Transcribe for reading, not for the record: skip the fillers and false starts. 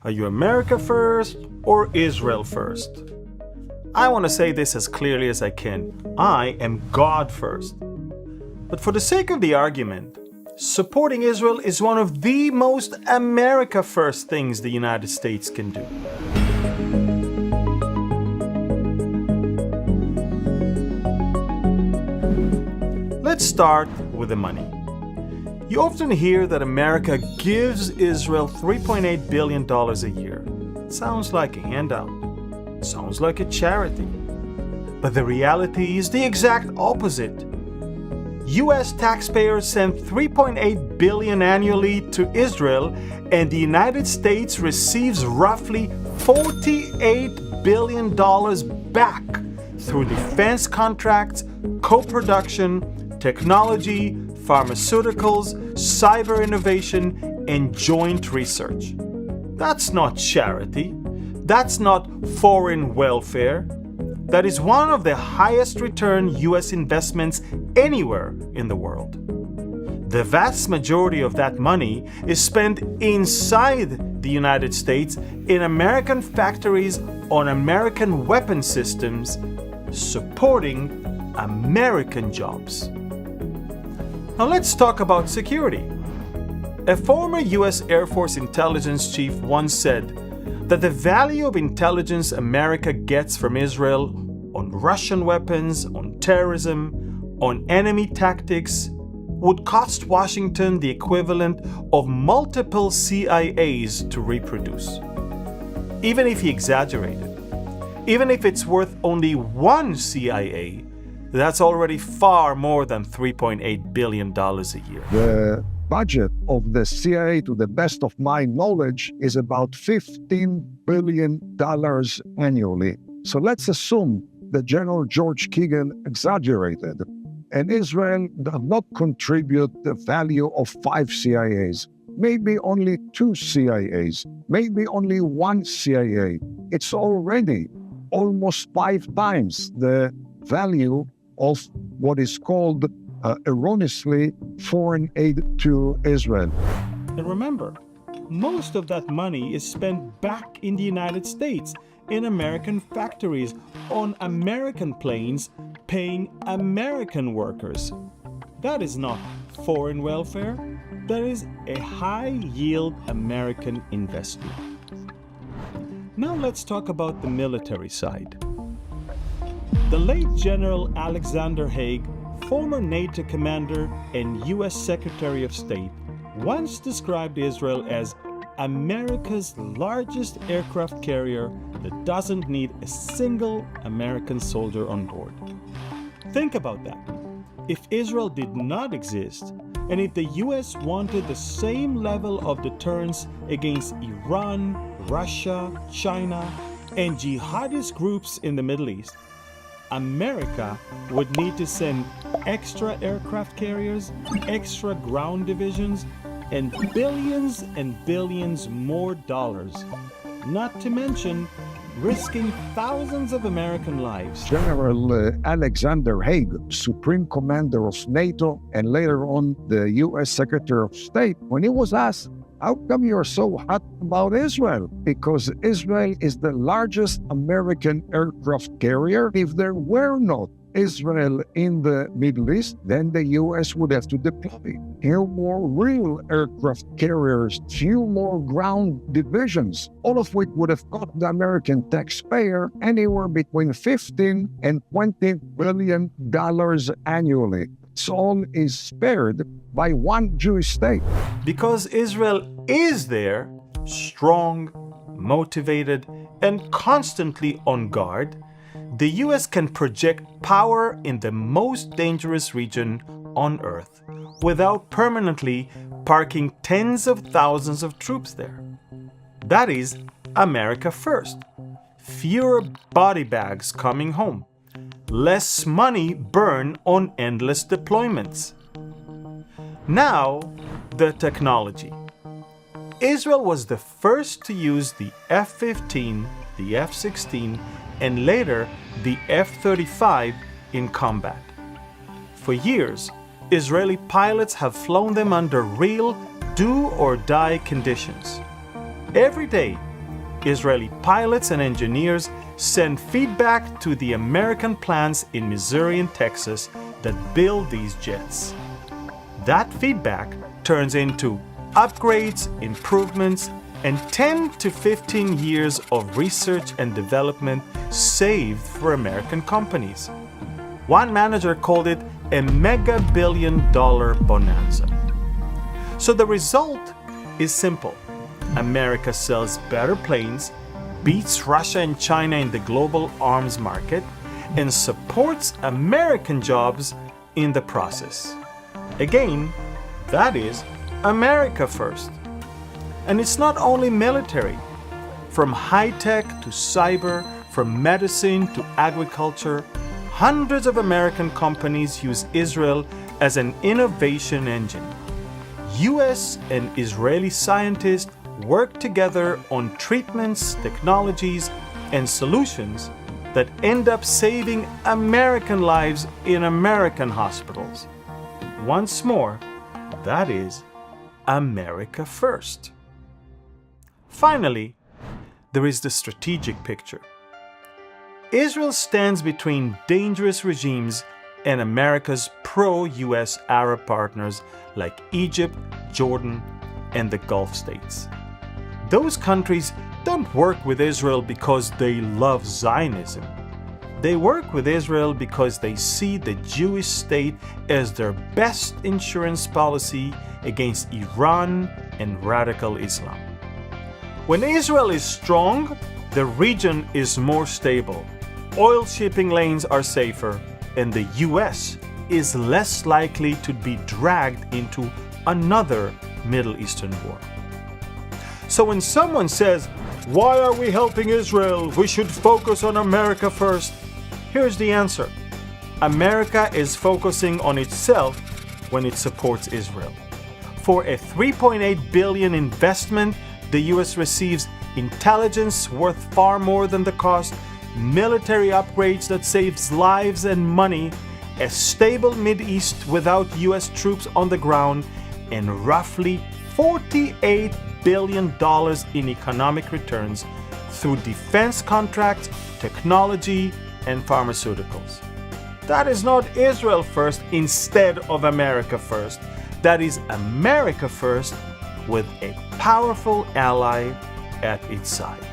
Are you America first or Israel first? I want to say this as clearly as I can. I am God first. But for the sake of the argument, supporting Israel is one of the most America first things the United States can do. Let's start with the money. You often hear that America gives Israel $3.8 billion a year. It sounds like a handout. It sounds like a charity. But the reality is the exact opposite. US taxpayers send $3.8 billion annually to Israel, and the United States receives roughly $48 billion back through defense contracts, co-production, technology, pharmaceuticals, cyber innovation, and joint research. That's not charity. That's not foreign welfare. That is one of the highest return US investments anywhere in the world. The vast majority of that money is spent inside the United States in American factories on American weapon systems, supporting American jobs. Now let's talk about security. A former US Air Force intelligence chief once said that the value of intelligence America gets from Israel on Russian weapons, on terrorism, on enemy tactics would cost Washington the equivalent of multiple CIAs to reproduce. Even if he exaggerated, even if it's worth only one CIA, that's already far more than $3.8 billion a year. The budget of the CIA, to the best of my knowledge, is about $15 billion annually. So let's assume that General George Keegan exaggerated, and Israel does not contribute the value of 5 CIAs, maybe only 2 CIAs, maybe only 1 CIA. It's already almost 5 times the value of what is called erroneously foreign aid to Israel. And remember, most of that money is spent back in the United States, in American factories, on American planes, paying American workers. That is not foreign welfare. That is a high-yield American investment. Now let's talk about the military side. The late General Alexander Haig, former NATO commander and US Secretary of State, once described Israel as America's largest aircraft carrier that doesn't need a single American soldier on board. Think about that. If Israel did not exist, and if the US wanted the same level of deterrence against Iran, Russia, China, and jihadist groups in the Middle East, America would need to send extra aircraft carriers, extra ground divisions, and billions more dollars. Not to mention risking thousands of American lives. General Alexander Haig, Supreme Commander of NATO and later on the US Secretary of State, when he was asked, how come you're so hot about Israel? Because Israel is the largest American aircraft carrier. If there were not Israel in the Middle East, then the US would have to deploy few more real aircraft carriers, few more ground divisions, all of which would have cost the American taxpayer anywhere between $15 and $20 billion annually. So all is spared by one Jewish state. Because Israel is there, strong, motivated, and constantly on guard, the US can project power in the most dangerous region on Earth without permanently parking tens of thousands of troops there. That is America first. Fewer body bags coming home. Less money burned on endless deployments. Now, the technology. Israel was the first to use the F-15, the F-16, and later the F-35 in combat. For years, Israeli pilots have flown them under real do-or-die conditions. Every day, Israeli pilots and engineers send feedback to the American plants in Missouri and Texas that build these jets. That feedback turns into upgrades, improvements, and 10 to 15 years of research and development saved for American companies. One manager called it a mega billion-dollar bonanza. So the result is simple. America sells better planes, beats Russia and China in the global arms market, and supports American jobs in the process. Again, that is America first. And it's not only military. From high-tech to cyber, from medicine to agriculture, hundreds of American companies use Israel as an innovation engine. US and Israeli scientists work together on treatments, technologies, and solutions that end up saving American lives in American hospitals. Once more, that is America first. Finally, there is the strategic picture. Israel stands between dangerous regimes and America's pro-US Arab partners like Egypt, Jordan, and the Gulf states. Those countries don't work with Israel because they love Zionism. They work with Israel because they see the Jewish state as their best insurance policy against Iran and radical Islam. When Israel is strong, the region is more stable, oil shipping lanes are safer, and the US is less likely to be dragged into another Middle Eastern war. So when someone says, "Why are we helping Israel? We should focus on America first," here's the answer. America is focusing on itself when it supports Israel. For a $3.8 billion investment, the US receives intelligence worth far more than the cost, military upgrades that saves lives and money, a stable Mideast without US troops on the ground, and roughly $48 billion in economic returns through defense contracts, technology, and pharmaceuticals. That is not Israel first instead of America first. That is America first with a powerful ally at its side.